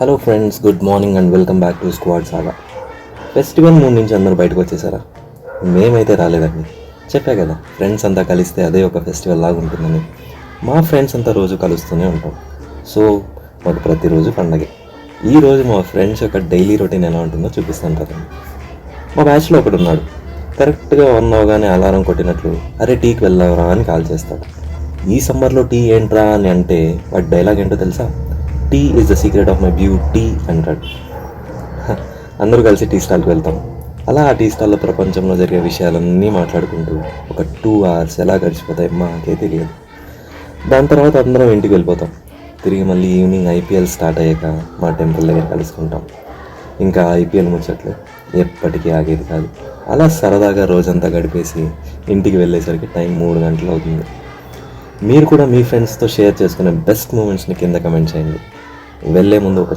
Hello friends, good morning and welcome back to squad saga. Festival mood నుంచి అందరూ బయటకు వచ్చేసారా? మేమైతే రాలేదండి. చెప్పా కదా, ఫ్రెండ్స్ అంతా కలిస్తే అదే ఒక ఫెస్టివల్ లాగా ఉంటుందని. మా ఫ్రెండ్స్ అంతా రోజు కలుస్తూనే ఉంటాం. సో మాకు ప్రతిరోజు పండగే. ఈరోజు మా ఫ్రెండ్స్ యొక్క డైలీ రొటీన్ ఎలా ఉంటుందో చూపిస్తాను కదండి. మా బ్యాచ్లో ఒకడు ఉన్నాడు. కరెక్ట్గా 1 అవగానే అలారం కొట్టినట్లు అరే టీకి వెళ్దాంరా అని కాల్ చేస్తాడు. ఈ సమ్మర్లో టీ ఏంట్రా అని అంటే వాడి డైలాగ్ ఏంటో తెలుసా? Tea is the secret of my beauty అంటాడు. అందరూ కలిసి టీ స్టాల్కి వెళ్తాం. అలా ఆ టీ స్టాల్లో ప్రపంచంలో జరిగే విషయాలన్నీ మాట్లాడుకుంటూ ఒక 2 hours ఎలా గడిచిపోతాయి మాకే తెలియదు. దాని తర్వాత అందరం ఇంటికి వెళ్ళిపోతాం. తిరిగి మళ్ళీ ఈవినింగ్ ఐపీఎల్ స్టార్ట్ అయ్యాక మా టెంపుల్ దగ్గర కలుసుకుంటాం. ఇంకా ఐపీఎల్ ముచ్చట్లు ఎప్పటికీ ఆగేది కాదు. అలా సరదాగా రోజంతా గడిపేసి ఇంటికి వెళ్ళేసరికి టైం 3 గంటలు అవుతుంది. మీరు కూడా మీ ఫ్రెండ్స్తో షేర్ చేసుకునే బెస్ట్ మూమెంట్స్ని కింద కమెంట్ చేయండి. వెళ్ళే ముందు ఒక